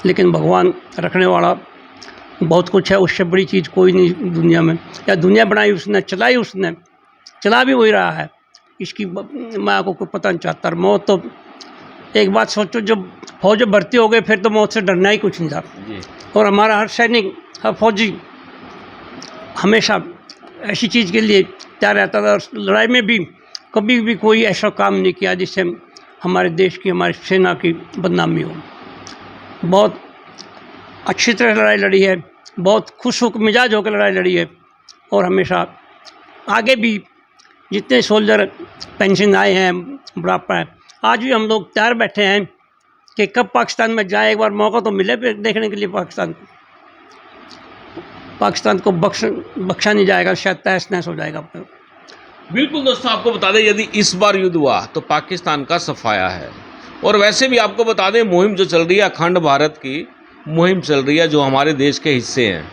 लेकिन भगवान रखने वाला बहुत कुछ है, उससे बड़ी चीज़ कोई नहीं दुनिया में। या दुनिया बनाई उसने, चलाई उसने, चला भी वही रहा है। इसकी मैं आपको कोई पता नहीं चाहता। मौत तो एक बात सोचो, जब फौज में भर्ती हो गए फिर तो मौत से डरना ही कुछ नहीं था। और हमारा हर सैनिक, हर फौजी हमेशा ऐसी चीज़ के लिए तैयार रहता था। और लड़ाई में भी कभी भी कोई ऐसा काम नहीं किया जिससे हमारे देश की, हमारी सेना की बदनामी हो। बहुत अच्छी तरह लड़ाई लड़ी है, बहुत खुश होकर मिजाज होकर लड़ाई लड़ी है। और हमेशा आगे भी जितने सोल्जर पेंशन आए हैं, बुढ़ापा है, आज भी हम लोग तैयार बैठे हैं कि कब पाकिस्तान में जाए। एक बार मौका तो मिले फिर देखने के लिए पाकिस्तान को बख्शा नहीं जाएगा, शायद तहस नहस हो जाएगा। बिल्कुल दोस्तों, आपको बता दें यदि इस बार युद्ध हुआ तो पाकिस्तान का सफाया है। और वैसे भी आपको बता दें, मुहिम जो चल रही है, अखंड भारत की मुहिम चल रही है, जो हमारे देश के हिस्से हैं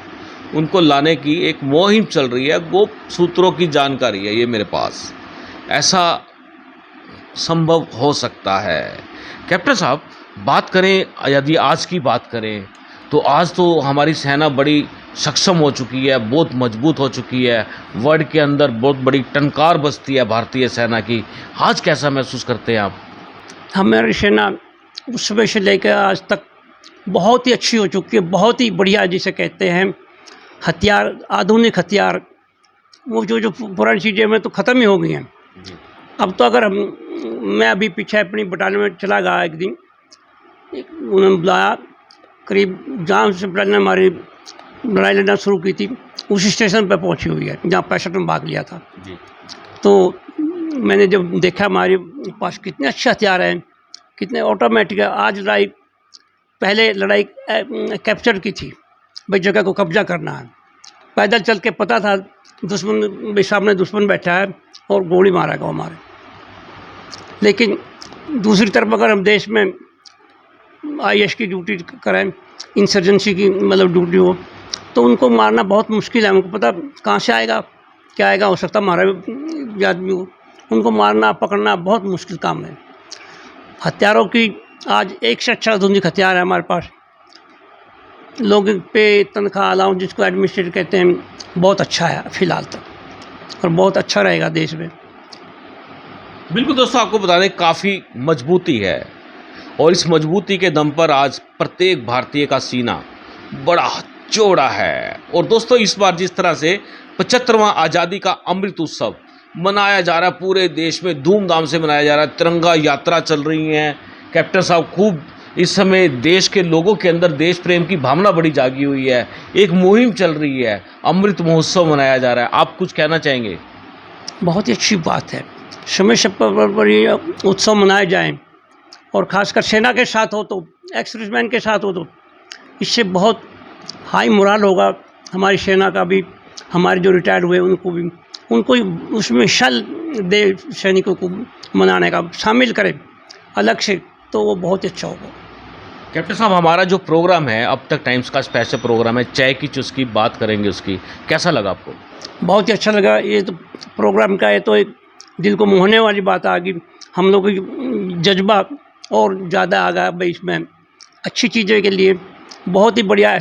उनको लाने की एक मुहिम चल रही है। गुप्त सूत्रों की जानकारी है ये मेरे पास, ऐसा संभव हो सकता है। कैप्टन साहब, बात करें, यदि आज की बात करें तो आज तो हमारी सेना बड़ी सक्षम हो चुकी है, बहुत मजबूत हो चुकी है। वर्ल्ड के अंदर बहुत बड़ी टंकार बजती है भारतीय सेना की। आज कैसा महसूस करते हैं आप? हमारी सेना उस समय से लेकर आज तक बहुत ही अच्छी हो चुकी है, बहुत ही बढ़िया जिसे कहते हैं। हथियार, आधुनिक हथियार, वो जो पुरानी चीज़ें में तो ख़त्म ही हो गई हैं। अब तो अगर मैं अभी पीछे अपनी बटालियन में चला गया एक दिन, उन्होंने बुलाया, करीब जहाँ से बटालियन हमारी लड़ाई लड़ना शुरू की थी उस स्टेशन पर पहुंची हुई है जहाँ 65 में भाग लिया था जी। तो मैंने जब देखा हमारे पास कितने अच्छे हथियार हैं, कितने ऑटोमेटिक है। आज लड़ाई, पहले लड़ाई कैप्चर की थी, भाई जगह को कब्जा करना है। पैदल चल के पता था दुश्मन भी सामने दुश्मन बैठा है और गोली मारेगा हमारे। लेकिन दूसरी तरफ अगर हम देश में IAS की ड्यूटी करें, इंसर्जेंसी की मतलब ड्यूटी हो, तो उनको मारना बहुत मुश्किल है। उनको पता कहाँ से आएगा, क्या आएगा, हो सकता हमारा भी आदमी हो। उनको मारना पकड़ना बहुत मुश्किल काम है। हथियारों की आज एक से अच्छा आधुनिक हथियार है हमारे पास। लोग पे तनख्वाह अलाउंस जिसको एडमिनिस्ट्रेटर कहते हैं बहुत अच्छा है फ़िलहाल तक, और बहुत अच्छा रहेगा देश में। बिल्कुल दोस्तों, आपको बता दें काफ़ी मजबूती है, और इस मजबूती के दम पर आज प्रत्येक भारतीय का सीना बड़ा चौड़ा है। और दोस्तों, इस बार जिस तरह से 75वां आज़ादी का अमृत उत्सव मनाया जा रहा है, पूरे देश में धूमधाम से मनाया जा रहा है, तिरंगा यात्रा चल रही है। कैप्टन साहब खूब इस समय देश के लोगों के अंदर देश प्रेम की भावना बड़ी जागी हुई है, एक मुहिम चल रही है, अमृत महोत्सव मनाया जा रहा है। आप कुछ कहना चाहेंगे? बहुत ही अच्छी बात है, समय पर ये उत्सव मनाए जाएं, और ख़ासकर सेना के साथ हो तो, एक्स सर्विसमैन के साथ हो तो इससे बहुत हाई मोरल होगा हमारी सेना का भी, हमारे जो रिटायर्ड हुए उनको उसमें शल दे, सैनिकों को मनाने का शामिल करें अलग से, तो वो बहुत अच्छा होगा। कैप्टन साहब, हमारा जो प्रोग्राम है अब तक टाइम्स का स्पेशल प्रोग्राम है, चाय की चुस्की बात करेंगे उसकी, कैसा लगा आपको? बहुत ही अच्छा लगा। ये तो प्रोग्राम का है तो एक दिल को मोहने वाली बात आ गई, हम लोग की जज्बा और ज़्यादा आ गया भाई इसमें, अच्छी चीज़ों के लिए बहुत ही बढ़िया।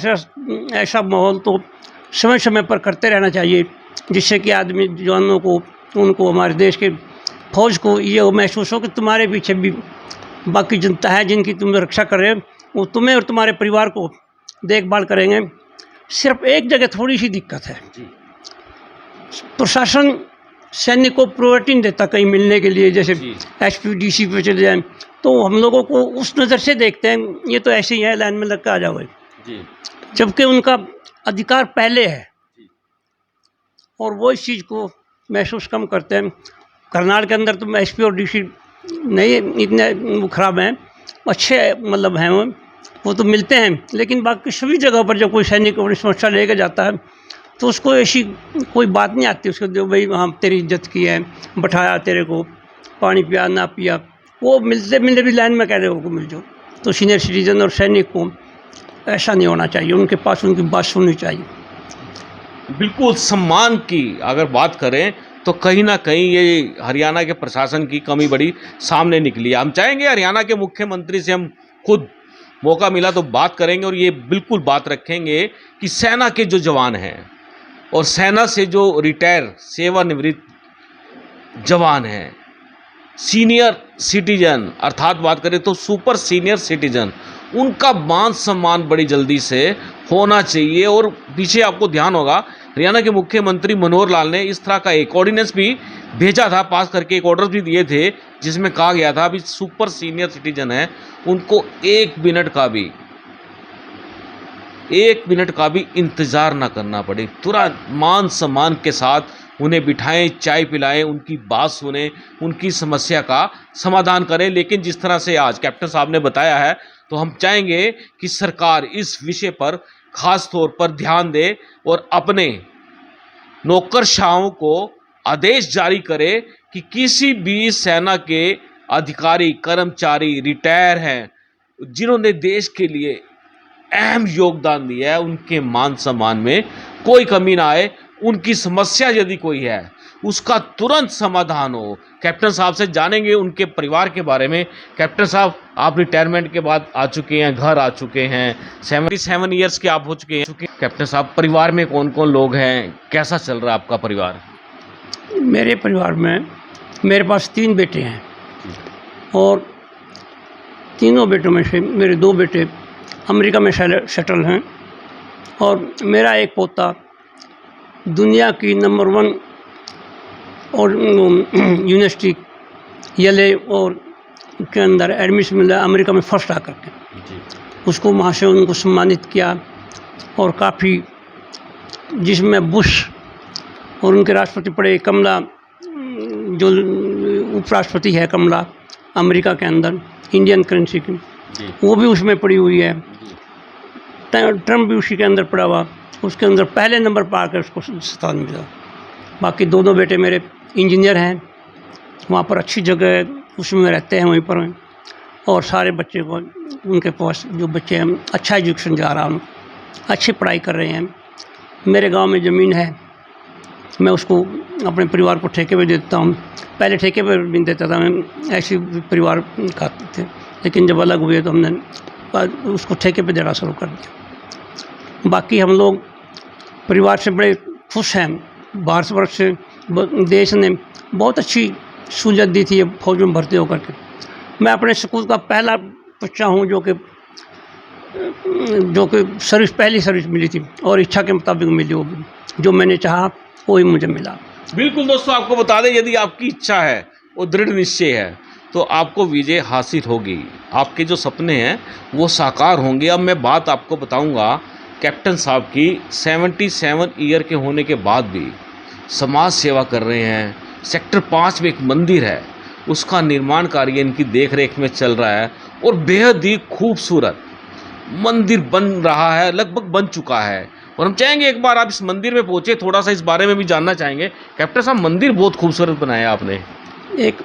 ऐसा माहौल तो समय समय पर करते रहना चाहिए, जिससे कि आदमी जवानों को, उनको, हमारे देश के फौज को ये महसूस हो कि तुम्हारे पीछे भी बाकी जनता है जिनकी तुम रक्षा कर रहे हो, वो तुम्हें और तुम्हारे परिवार को देखभाल करेंगे। सिर्फ एक जगह थोड़ी सी दिक्कत है, प्रशासन सैनिक को प्रायोरिटी नहीं देता कहीं मिलने के लिए, जैसे एसपी डीसी पे चले जाएं तो हम लोगों को उस नज़र से देखते हैं, ये तो ऐसे ही है, लाइन में लग कर आ जाओ, जबकि उनका अधिकार पहले है, और वो इस चीज़ को महसूस कम करते हैं। करनाल के अंदर तो एसपी और डीसी नहीं इतने खराब हैं, अच्छे मतलब हैं वो तो मिलते हैं, लेकिन बाकी सभी जगह पर जब कोई सैनिक अपनी समस्या लेकर जाता है तो उसको ऐसी कोई बात नहीं आती उसको, जो भाई हम तेरी इज्जत की है, बैठाया तेरे को, पानी पिया ना पिया, वो मिलते मिलते भी लाइन में कह रहे हो मिल जाओ। तो सीनियर सिटीजन और सैनिक को ऐसा नहीं होना चाहिए, उनके पास उनकी बात सुननी चाहिए। बिल्कुल, सम्मान की अगर बात करें तो कहीं ना कहीं ये हरियाणा के प्रशासन की कमी बड़ी सामने निकली है। हम चाहेंगे हरियाणा के मुख्यमंत्री से हम खुद मौका मिला तो बात करेंगे, और ये बिल्कुल बात रखेंगे कि सेना के जो जवान हैं और सेना से जो रिटायर सेवानिवृत्त जवान हैं, सीनियर सिटीजन अर्थात बात करें तो सुपर सीनियर सिटीजन, उनका मान सम्मान बड़ी जल्दी से होना चाहिए। और पीछे आपको ध्यान होगा, हरियाणा के मुख्यमंत्री मनोहर लाल ने इस तरह का एक ऑर्डिनेंस भी भेजा था, पास करके एक ऑर्डर भी दिए थे, जिसमें कहा गया था अभी सुपर सीनियर सिटीजन है उनको एक मिनट का भी इंतज़ार ना करना पड़े, तुरंत मान सम्मान के साथ उन्हें बिठाएं, चाय पिलाएं, उनकी बात सुने, उनकी समस्या का समाधान करें। लेकिन जिस तरह से आज कैप्टन साहब ने बताया है, तो हम चाहेंगे कि सरकार इस विषय पर खास तौर पर ध्यान दे और अपने नौकरशाहों को आदेश जारी करे कि किसी भी सेना के अधिकारी, कर्मचारी रिटायर हैं, जिन्होंने देश के लिए अहम योगदान दिया है, उनके मान सम्मान में कोई कमी ना आए। उनकी समस्या यदि कोई है उसका तुरंत समाधान हो। कैप्टन साहब से जानेंगे उनके परिवार के बारे में। कैप्टन साहब, आप रिटायरमेंट के बाद आ चुके हैं, घर आ चुके हैं, 77 ईयर्स के आप हो चुके हैं। कैप्टन साहब, परिवार में कौन कौन लोग हैं, कैसा चल रहा है आपका परिवार? मेरे परिवार में मेरे पास 3 बेटे हैं, और तीनों बेटों में से मेरे 2 बेटे अमेरिका में सेटल हैं, और मेरा एक पोता दुनिया की नंबर 1 और यूनिवर्सिटी येले और के अंदर एडमिशन मिला, अमेरिका में फर्स्ट आकर के उसको वहाँ से उनको सम्मानित किया। और काफ़ी, जिसमें बुश और उनके राष्ट्रपति पड़े, कमला जो उपराष्ट्रपति है, कमला अमेरिका के अंदर इंडियन करेंसी की, वो भी उसमें पड़ी हुई है। ट्रम्प भी उसी के अंदर पड़ा हुआ, उसके अंदर पहले नंबर पर आकर उसको स्थान मिला। बाकी दोनों बेटे मेरे इंजीनियर हैं, वहाँ पर अच्छी जगह है, उसमें रहते हैं वहीं पर। और सारे बच्चे को, उनके पास जो बच्चे हैं, अच्छा एजुकेशन जा रहा है, अच्छी पढ़ाई कर रहे हैं। मेरे गांव में ज़मीन है, मैं उसको अपने परिवार को ठेके पे देता हूँ। पहले ठेके पे भी देता था मैं, ऐसे परिवार खाते थे, लेकिन जब अलग हुए तो हमने उसको ठेके पे देना शुरू कर दिया। बाकी हम लोग परिवार से बड़े खुश हैं। भारतवर्ष से देश ने बहुत अच्छी सहूलियत दी थी फौज में भर्ती होकर के। मैं अपने स्कूल का पहला बच्चा हूँ जो कि सर्विस, पहली सर्विस मिली थी और इच्छा के मुताबिक मिली होगी। जो मैंने चाहा वही मुझे मिला। बिल्कुल दोस्तों, आपको बता दें, यदि आपकी इच्छा है और दृढ़ निश्चय है तो आपको विजय हासिल होगी। आपके जो सपने हैं वो साकार होंगे। अब मैं बात आपको बताऊंगा कैप्टन साहब की। 77 ईयर के होने के बाद भी समाज सेवा कर रहे हैं। सेक्टर 5 में एक मंदिर है, उसका निर्माण कार्य इनकी देखरेख में चल रहा है और बेहद ही खूबसूरत मंदिर बन रहा है, लगभग बन चुका है। और हम चाहेंगे एक बार आप इस मंदिर में पहुंचे, थोड़ा सा इस बारे में भी जानना चाहेंगे। कैप्टन साहब, मंदिर बहुत खूबसूरत बनाया आपने। एक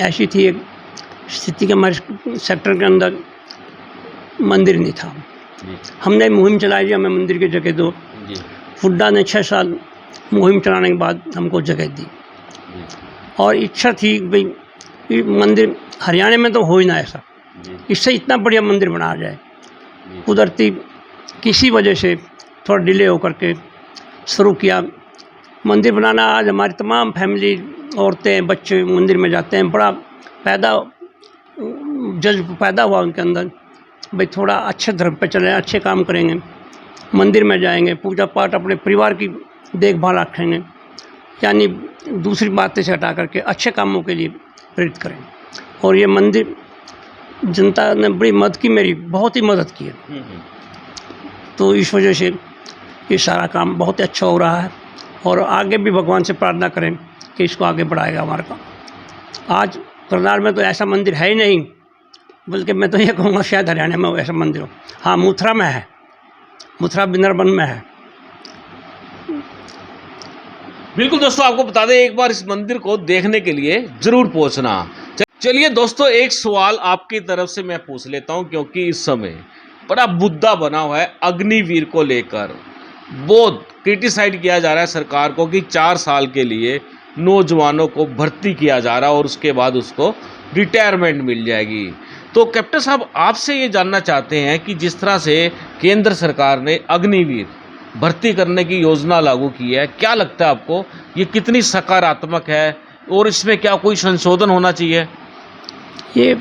ऐसी थी एक स्थिति के हमारे सेक्टर के अंदर मंदिर नहीं था। हमने मुहिम चलाई जी, हमें मंदिर की जगह दो। हुड्डा ने 6 साल मुहिम चलाने के बाद हमको जगह दी और इच्छा थी भाई ये मंदिर हरियाणा में तो हो ही ना ऐसा, इससे इतना बढ़िया मंदिर बनाया जाए। कुदरती किसी वजह से थोड़ा डिले होकर के शुरू किया मंदिर बनाना। आज हमारी तमाम फैमिली, औरतें, बच्चे मंदिर में जाते हैं। बड़ा जज्ब पैदा हुआ उनके अंदर, भाई थोड़ा अच्छे धर्म पे चलें, अच्छे काम करेंगे, मंदिर में जाएंगे, पूजा पाठ, अपने परिवार की देखभाल रखेंगे, यानी दूसरी बातें से हटा करके अच्छे कामों के लिए प्रेरित करें। और ये मंदिर जनता ने बड़ी मदद की, मेरी बहुत ही मदद की है। तो इस वजह से ये सारा काम बहुत ही अच्छा हो रहा है और आगे भी भगवान से प्रार्थना करें कि इसको आगे बढ़ाएगा हमारा काम। आज करनाल में तो ऐसा मंदिर है ही नहीं, बल्कि मैं तो ये कहूँगा शायद हरियाणा में ऐसा मंदिर हो। हाँ, मथुरा में है, मथुरा बिंदरबन में है। बिल्कुल दोस्तों, आपको बता दें, एक बार इस मंदिर को देखने के लिए जरूर पहुंचना। चलिए दोस्तों, एक सवाल आपकी तरफ से मैं पूछ लेता हूं, क्योंकि इस समय बड़ा मुद्दा बना हुआ है अग्निवीर को लेकर। बहुत क्रिटिसाइड किया जा रहा है सरकार को कि 4 साल के लिए नौजवानों को भर्ती किया जा रहा है और उसके बाद उसको रिटायरमेंट मिल जाएगी। तो कैप्टन साहब, आपसे ये जानना चाहते हैं कि जिस तरह से केंद्र सरकार ने अग्निवीर भर्ती करने की योजना लागू की है, क्या लगता है आपको ये कितनी सकारात्मक है और इसमें क्या कोई संशोधन होना चाहिए? ये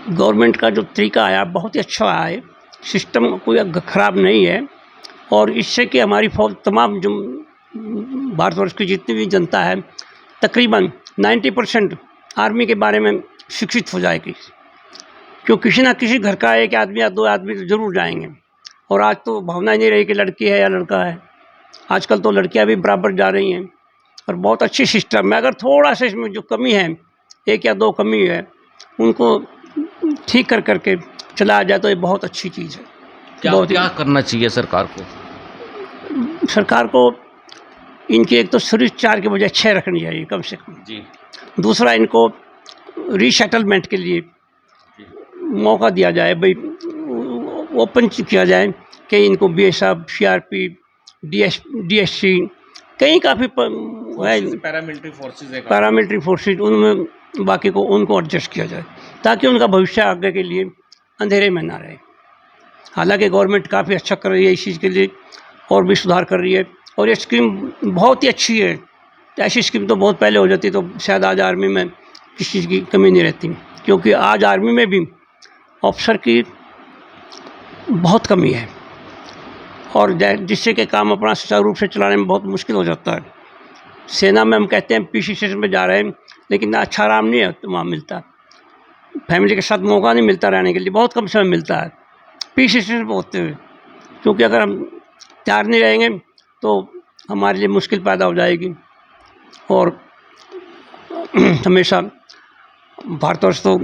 गवर्नमेंट का जो तरीका आया बहुत ही अच्छा आया है, सिस्टम कोई ख़राब नहीं है। और इससे कि हमारी फौज, तमाम जो भारतवर्ष की जितनी भी जनता है, तकरीबन 90% आर्मी के बारे में शिक्षित हो जाएगी। क्यों, किसी ना किसी घर का एक आदमी या 2 आदमी तो ज़रूर जाएंगे। और आज तो भावना ही नहीं रही कि लड़की है या लड़का है, आजकल तो लड़कियां भी बराबर जा रही हैं और बहुत अच्छी सिस्टम है। अगर थोड़ा सा इसमें जो कमी है, 1 या 2 कमी है, उनको ठीक कर करके चलाया जाए तो ये बहुत अच्छी चीज़ है। क्या करना चाहिए सरकार को? सरकार को इनकी एक तो सर्विस 4 के बजाय 6 रखनी चाहिए कम से कम जी। दूसरा, इनको रीसेटलमेंट के लिए मौका दिया जाए, भाई ओपन किया जाए कि इनको बीएसएफ, सीआरपी, डीएससी, कई काफ़ी पैरामिलिट्री फोर्सेज, उनमें बाकी को उनको एडजस्ट किया जाए ताकि उनका भविष्य आगे के लिए अंधेरे में ना रहे। हालांकि गवर्नमेंट काफ़ी अच्छा कर रही है इस चीज़ के लिए और भी सुधार कर रही है और ये स्कीम बहुत ही अच्छी है। ऐसी स्कीम तो बहुत पहले हो जाती तो शायद आज आर्मी में किसी चीज़ की कमी नहीं रहती, क्योंकि आज आर्मी में भी ऑफिसर की बहुत कमी है और जिससे कि काम अपना सुचारू रूप से चलाने में बहुत मुश्किल हो जाता है। सेना में हम कहते हैं पीसी स्टेशन में जा रहे हैं, लेकिन अच्छा आराम नहीं है तो वहाँ मिलता, फैमिली के साथ मौका नहीं मिलता रहने के लिए, बहुत कम समय मिलता है पीसी स्टेशन पर होते हुए। क्योंकि अगर हम तैयार नहीं रहेंगे तो हमारे लिए मुश्किल पैदा हो जाएगी। और हमेशा भारतवर्ष तो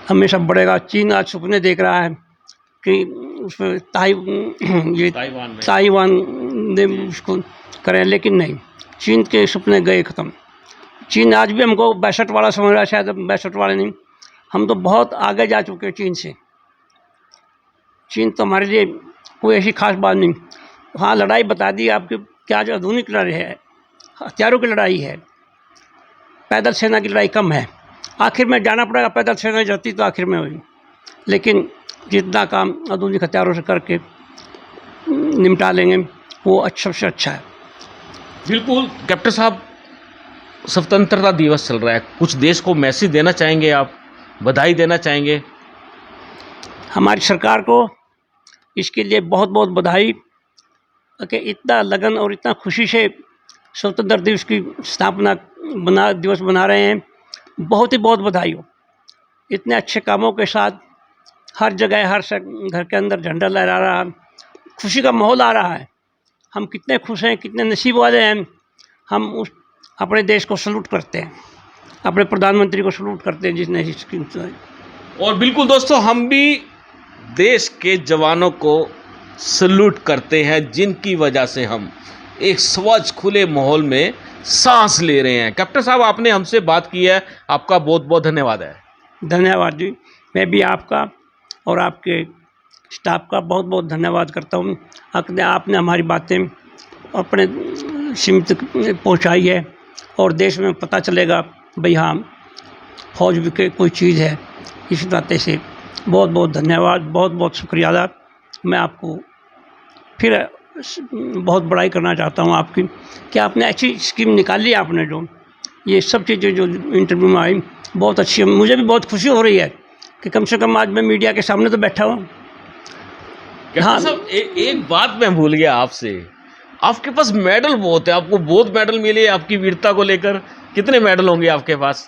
हमेशा बढ़ेगा। चीन आज सपने देख रहा है कि उसमें ताइवान ने उसको करें, लेकिन नहीं, चीन के सपने गए ख़त्म। चीन आज भी हमको 62 वाला समझ रहा है, शायद 62 वाले नहीं, हम तो बहुत आगे जा चुके हैं चीन से। चीन तो हमारे लिए कोई ऐसी खास बात नहीं। हाँ, लड़ाई बता दी आपकी, क्या जो आधुनिक लड़ाई है, हथियारों की लड़ाई है, पैदल सेना की लड़ाई कम है। आखिर में जाना पड़ेगा, पैदल सेना जाती तो आखिर में हुई, लेकिन जितना काम आधुनिक हथियारों से करके निपटा लेंगे वो अच्छा से अच्छा है। बिल्कुल कैप्टन साहब, स्वतंत्रता दिवस चल रहा है, कुछ देश को मैसेज देना चाहेंगे आप, बधाई देना चाहेंगे? हमारी सरकार को इसके लिए बहुत बहुत बधाई कि इतना लगन और इतना खुशी से स्वतंत्रता दिवस की स्थापना दिवस बना रहे हैं। बहुत ही बहुत बधाई हो। इतने अच्छे कामों के साथ हर जगह हर घर के अंदर झंडा लहरा रहा है, खुशी का माहौल आ रहा है। हम कितने खुश हैं, कितने नसीब वाले हैं। हम उस अपने देश को सलूट करते हैं, अपने प्रधानमंत्री को सलूट करते हैं जिसने स्कीम चलाई। और बिल्कुल दोस्तों, हम भी देश के जवानों को सलूट करते हैं जिनकी वजह से हम एक स्वच्छ खुले माहौल में सांस ले रहे हैं। कैप्टन साहब, आपने हमसे बात की है, आपका बहुत बहुत धन्यवाद है। धन्यवाद जी। मैं भी आपका और आपके स्टाफ का बहुत बहुत धन्यवाद करता हूँ। आपने हमारी बातें अपने सीमित पहुँचाई है और देश में पता चलेगा भाई हाँ फौज भी कोई चीज़ है। इस नाते से बहुत बहुत धन्यवाद, बहुत बहुत शुक्रिया अदा। मैं आपको फिर बहुत बड़ाई करना चाहता हूँ आपकी कि आपने अच्छी स्कीम निकाली। आपने जो ये सब चीज़ें जो इंटरव्यू में आई बहुत अच्छी है। मुझे भी बहुत खुशी हो रही है कि कम से कम आज मैं मीडिया के सामने तो बैठा हूँ। हाँ साहब, एक बात मैं भूल गया आपसे, आपके पास मेडल बहुत है, आपको बहुत मेडल मिले आपकी वीरता को लेकर। कितने मेडल होंगे आपके पास?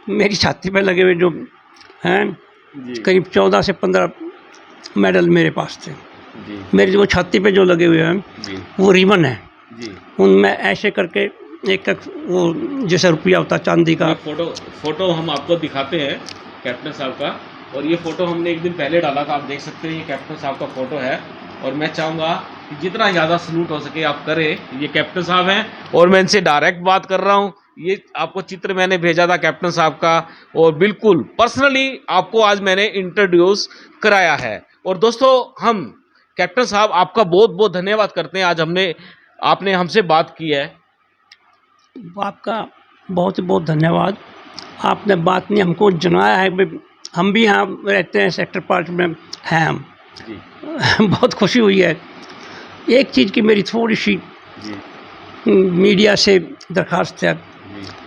मेरी छाती पे लगे हुए जो हैं करीब 14 से 15 मेडल मेरे पास थे जी। मेरी जो छाती पे जो लगे हुए हैं वो रिबन है जी। उनमें ऐसे करके एक वो जैसे रुपया होता है चांदी का। फोटो हम आपको दिखाते हैं कैप्टन साहब का, और ये फ़ोटो हमने एक दिन पहले डाला था, आप देख सकते हैं ये कैप्टन साहब का फ़ोटो है। और मैं चाहूँगा कि जितना ज़्यादा सलूट हो सके आप करें। ये कैप्टन साहब हैं और मैं इनसे डायरेक्ट बात कर रहा हूँ। ये आपको चित्र मैंने भेजा था कैप्टन साहब का, और बिल्कुल पर्सनली आपको आज मैंने इंट्रोड्यूस कराया है। और दोस्तों, हम कैप्टन साहब आपका बहुत बहुत धन्यवाद करते हैं, आज आपने हमसे बात की है। आपका बहुत बहुत धन्यवाद। आपने बात नहीं हमको जनाया है। हम भी यहाँ रहते हैं, सेक्टर 5 में हैं हम जी। बहुत खुशी हुई है। एक चीज़ की मेरी थोड़ी सी मीडिया से दरख्वास्त है,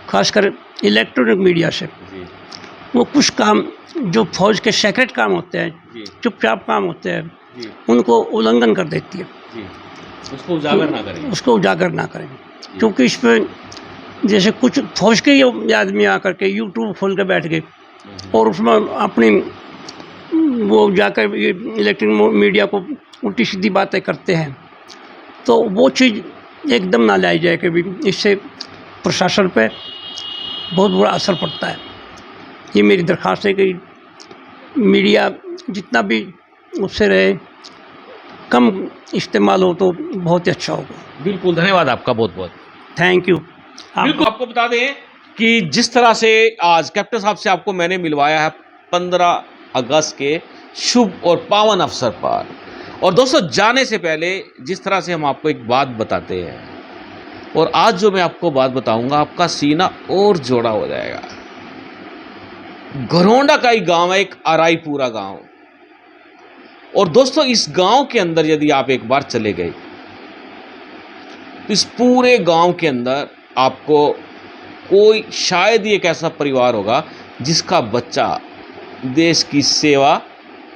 खासकर इलेक्ट्रॉनिक मीडिया से। वो कुछ काम जो फौज के सेक्रेट काम होते हैं, चुपचाप काम होते हैं, उनको उल्लंघन कर देती है। उसको उजागर ना करें, क्योंकि इस पर जैसे कुछ फौज के ही आदमी आकर के यूट्यूब खोल कर बैठ गए और उसमें अपनी वो जाकर इलेक्ट्रॉनिक मीडिया को उल्टी सीधी बातें करते हैं। तो वो चीज़ एकदम ना लाई जाए कि भी इससे प्रशासन पे बहुत बुरा असर पड़ता है। ये मेरी दरख्वास्त है कि मीडिया जितना भी उससे रहे, कम इस्तेमाल हो तो बहुत ही अच्छा होगा। बिल्कुल, धन्यवाद आपका बहुत बहुत। Thank you. बिल्कुल, आपको बता दें कि जिस तरह से आज कैप्टन साहब से आपको मैंने मिलवाया है 15 अगस्त के शुभ और पावन अवसर पर। और दोस्तों, जाने से पहले जिस तरह से हम आपको एक बात बताते हैं, और आज जो मैं आपको बात बताऊंगा आपका सीना और जोड़ा हो जाएगा। घरौंडा का ही गांव है, एक अराईपुरा गांव। और दोस्तों, इस गांव के अंदर यदि आप एक बार चले गए तो इस पूरे गांव के अंदर आपको कोई शायद ही एक ऐसा परिवार होगा जिसका बच्चा देश की सेवा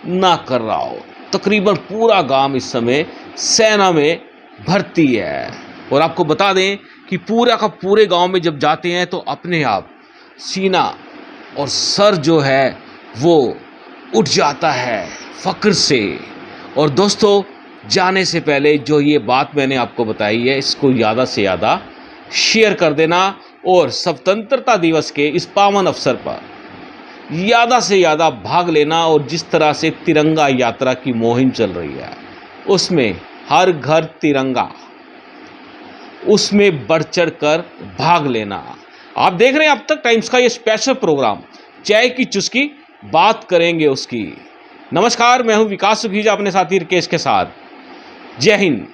ना कर रहा हो। तकरीबन पूरा गांव इस समय सेना में भर्ती है। और आपको बता दें कि पूरा का पूरे गांव में जब जाते हैं तो अपने आप सीना और सर जो है वो उठ जाता है फ़ख्र से। और दोस्तों, जाने से पहले जो ये बात मैंने आपको बताई है, इसको ज़्यादा से ज़्यादा शेयर कर देना, और स्वतंत्रता दिवस के इस पावन अवसर पर ज़्यादा से ज़्यादा भाग लेना। और जिस तरह से तिरंगा यात्रा की मुहिम चल रही है, उसमें हर घर तिरंगा, उसमें बढ़ चढ़ कर भाग लेना। आप देख रहे हैं अब तक टाइम्स का ये स्पेशल प्रोग्राम चाय की चुस्की, बात करेंगे उसकी। नमस्कार, मैं हूं विकास सुखीजा अपने साथी रिकेश के साथ। जय Hind.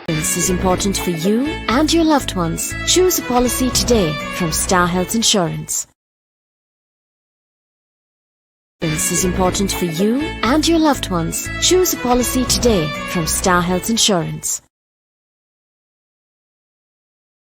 This is important for you and your loved ones. Choose a policy today from Star Health Insurance. This is important for you and your loved ones. Choose a policy today from Star Health Insurance.